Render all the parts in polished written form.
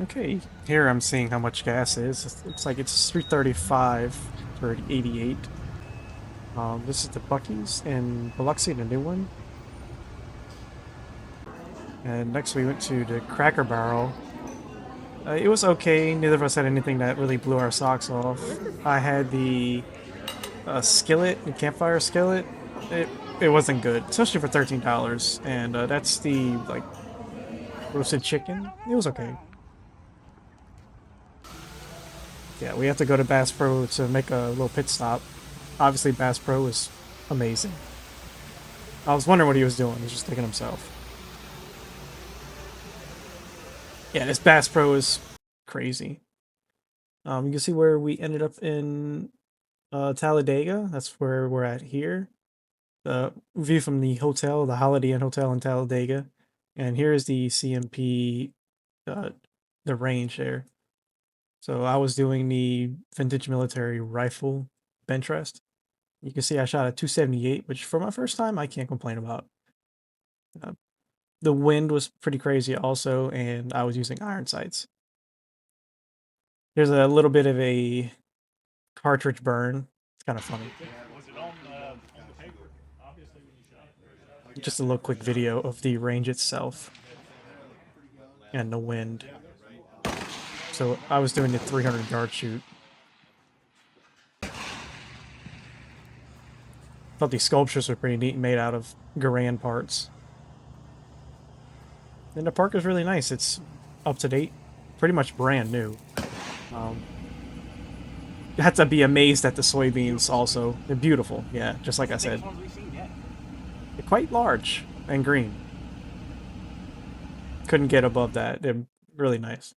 Okay, here I'm seeing how much gas is. It looks like it's 335 for 88. This is the Buc-ee's in Biloxi, the new one. And next we went to the Cracker Barrel. It was okay. Neither of us had anything that really blew our socks off. I had the skillet, the campfire skillet. It wasn't good, especially for $13. And that's the like roasted chicken. It was okay. Yeah, we have to go to Bass Pro to make a little pit stop. Obviously, Bass Pro is amazing. I was wondering what he was doing. He's just thinking himself. Yeah, this Bass Pro is crazy. You can see where we ended up in Talladega. That's where we're at here. The view from the hotel, the Holiday Inn Hotel in Talladega. And here is the CMP, uh, the range there. So I was doing the vintage military rifle bench rest. You can see I shot a 278, which for my first time, I can't complain about. Uh, the wind was pretty crazy also, and I was using iron sights. There's a little bit of a cartridge burn. It's kind of funny. Just a little quick video of the range itself and the wind. So I was doing the 300-yard shoot. Thought these sculptures were pretty neat, made out of Garand parts. And the park is really nice. It's up to date, pretty much brand new. Um, you have to be amazed at the soybeans also. They're beautiful, yeah, just like I said. They're quite large and green. Couldn't get above that. They're really nice.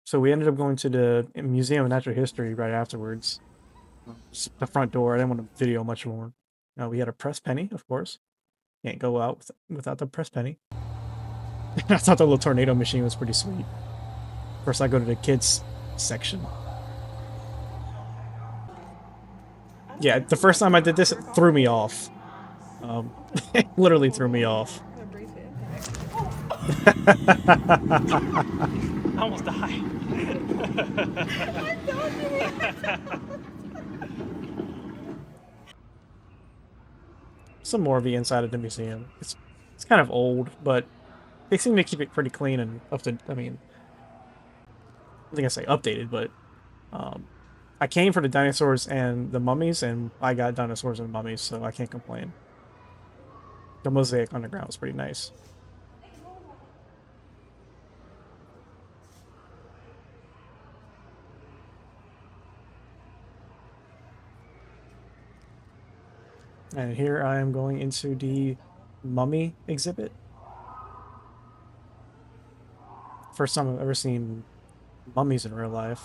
So we ended up going to the Museum of Natural History right afterwards. The front door. I didn't want to video much more. We had a press penny, of course. Can't go out without the press penny. I thought the little tornado machine was pretty sweet. First, I go to the kids section. Yeah, the first time I did this, it threw me off. It literally threw me off. I almost died. Some more of the inside of the museum. It's kind of old, but they seem to keep it pretty clean and up to. I mean, I think I say updated, but um, I came for the dinosaurs and the mummies, and I got dinosaurs and mummies, so I can't complain. The mosaic on the ground was pretty nice. And here I am going into the mummy exhibit. First time I've ever seen mummies in real life.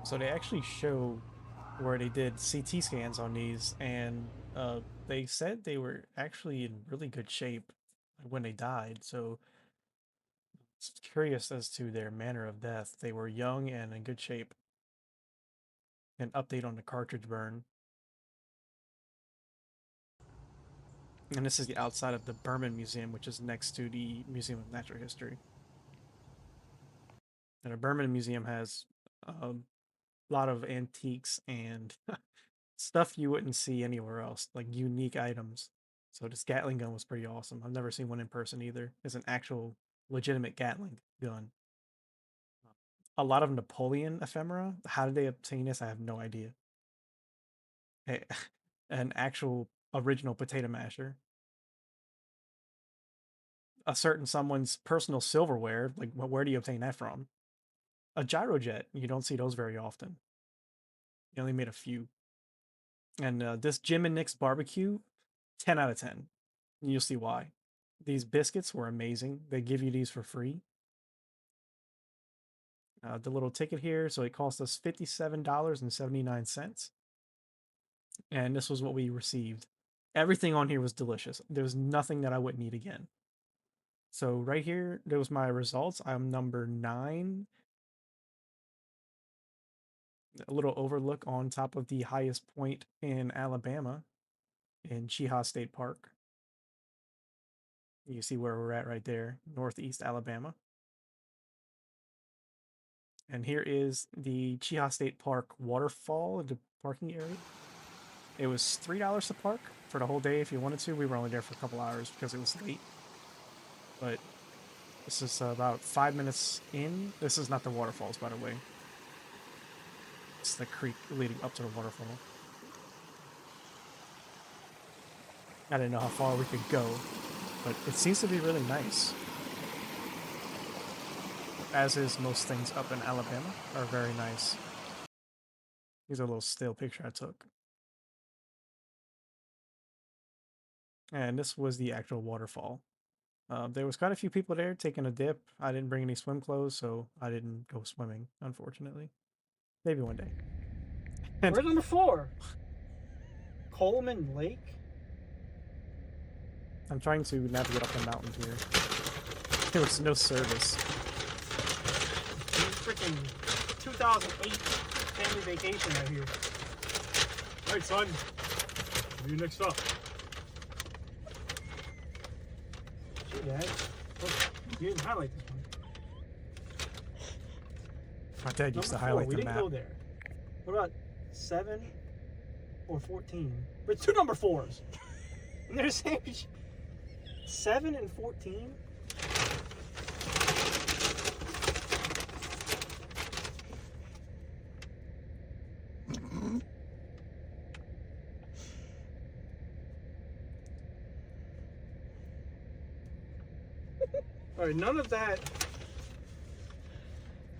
So they actually show where they did CT scans on these, and they said they were actually in really good shape when they died. So it's curious as to their manner of death. They were young and in good shape. An update on the cartridge burn. And this is the outside of the Berman Museum, which is next to the Museum of Natural History. And the Berman Museum has a lot of antiques and stuff you wouldn't see anywhere else, like unique items. So this Gatling gun was pretty awesome. I've never seen one in person either. It's an actual legitimate Gatling gun. A lot of Napoleon ephemera. How did they obtain this? I have no idea. An actual original potato masher. A certain someone's personal silverware. Like, where do you obtain that from? A gyrojet. You don't see those very often. You only made a few. And this Jim and Nick's barbecue, 10 out of 10. You'll see why. These biscuits were amazing. They give you these for free. The little ticket here, so it cost us $57.79. And this was what we received. Everything on here was delicious. There was nothing that I wouldn't eat again. So right here, there was my results. I'm number 9 A little overlook on top of the highest point in Alabama, in Cheaha State Park. You see where we're at right there, northeast Alabama. And here is the Cheaha State Park waterfall, the parking area. It was $3 to park for the whole day if you wanted to. We were only there for a couple hours because it was late. But this is about 5 minutes in. This is not the waterfalls, by the way. It's the creek leading up to the waterfall. I didn't know how far we could go, but it seems to be really nice. As is most things up in Alabama, are very nice. Here's a little still picture I took. And this was the actual waterfall. There was quite a few people there taking a dip. I didn't bring any swim clothes, so I didn't go swimming, unfortunately. Maybe one day. Where's number 4? Coleman Lake? I'm trying to navigate up the mountain here. There was no service. Freaking 2008 family vacation out here. All right, son. See you next stop. Gee, Dad. Look, you didn't highlight this one. My dad used to Number 4, highlight we the didn't map. go there. What about 7 or 14? But 2 number 4s. And they're the same. 7 and 14? All right, none of that.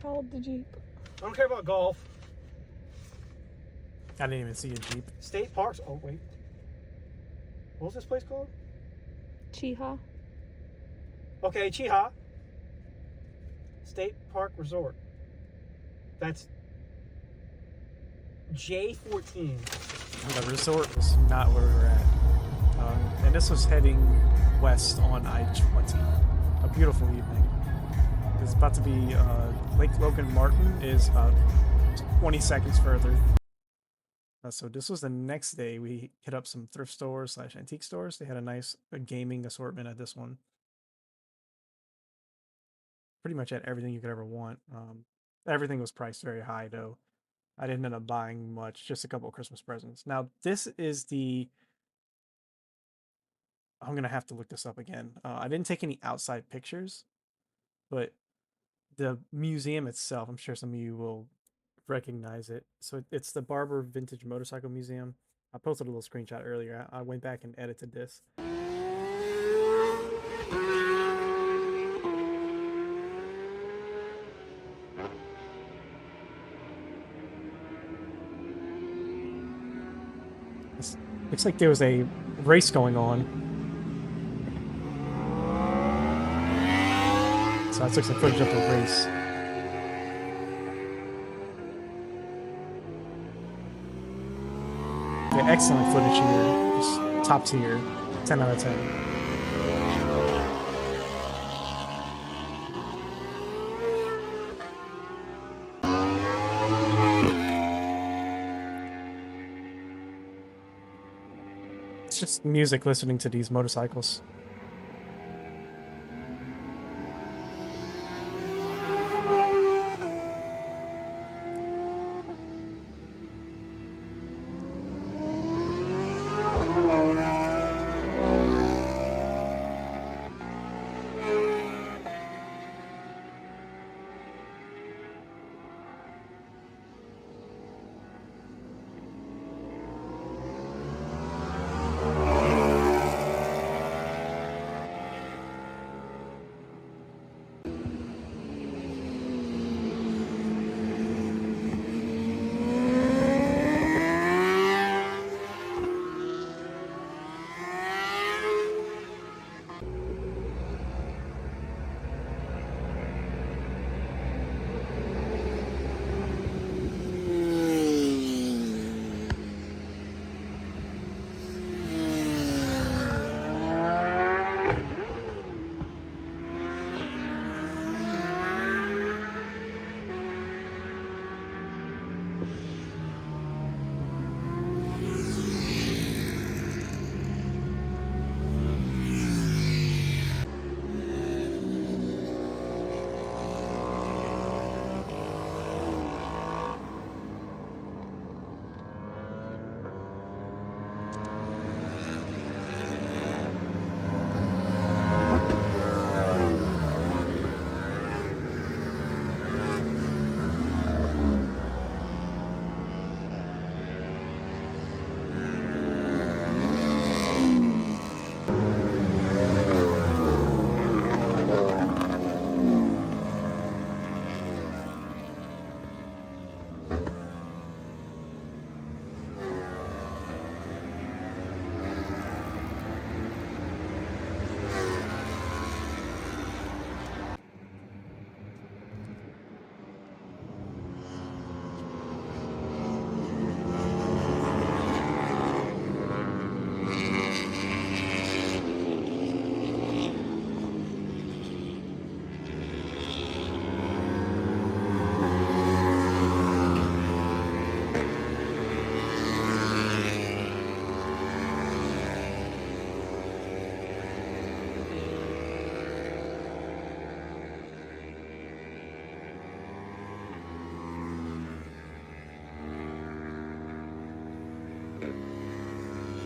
Followed the Jeep. I don't care about golf. I didn't even see a Jeep. State parks. Oh, wait. What was this place called? Cheaha. Okay, Cheaha State Park Resort. That's J14. The resort was not where we were at. And this was heading west on I-20. A beautiful evening. It's about to be Lake Logan Martin is about 20 seconds further. So this was the next day. We hit up some thrift stores / antique stores. They had a nice gaming assortment at this one. Pretty much had everything you could ever want. Everything was priced very high though. I didn't end up buying much, just a couple of Christmas presents. Now this is the... I'm gonna have to look this up again. I didn't take any outside pictures, but the museum itself, I'm sure some of you will recognize it. So it's the Barber Vintage Motorcycle Museum. I posted a little screenshot earlier. I went back and edited this. This looks like there was a race going on. So I took some footage of the race. Yeah, excellent footage here. Just top tier. 10 out of 10. It's just music listening to these motorcycles.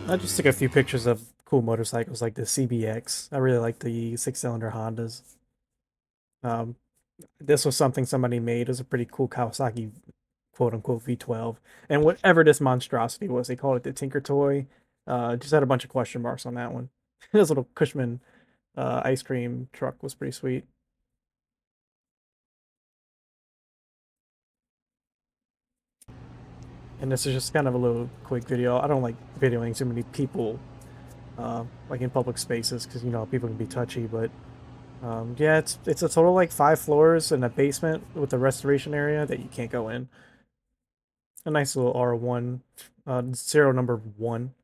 I just took a few pictures of cool motorcycles like the CBX. I really like the six-cylinder Hondas. Um, this was something somebody made. It was a pretty cool Kawasaki quote unquote V12. And whatever this monstrosity was, they called it the Tinker Toy. Just had a bunch of question marks on that one. This little Cushman ice cream truck was pretty sweet. And this is just kind of a little quick video. I don't like videoing too many people like in public spaces because you know people can be touchy, but yeah, it's a total like 5 floors and a basement with a restoration area that you can't go in. A nice little R1, serial number 1,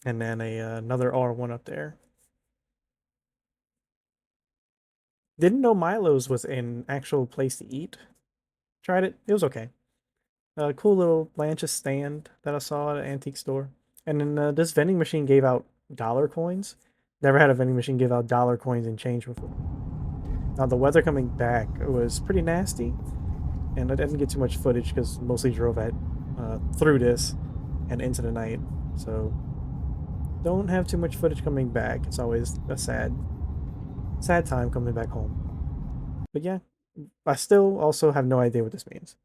and then another R1 up there. Didn't know Milo's was an actual place to eat. Tried it. It was okay. A cool little Lanchas stand that I saw at an antique store. And then this vending machine gave out dollar coins. Never had a vending machine give out dollar coins and change before. Now the weather coming back was pretty nasty, and I didn't get too much footage because mostly drove at through this and into the night. So don't have too much footage coming back. It's always a sad time coming back home. But yeah, I still also have no idea what this means.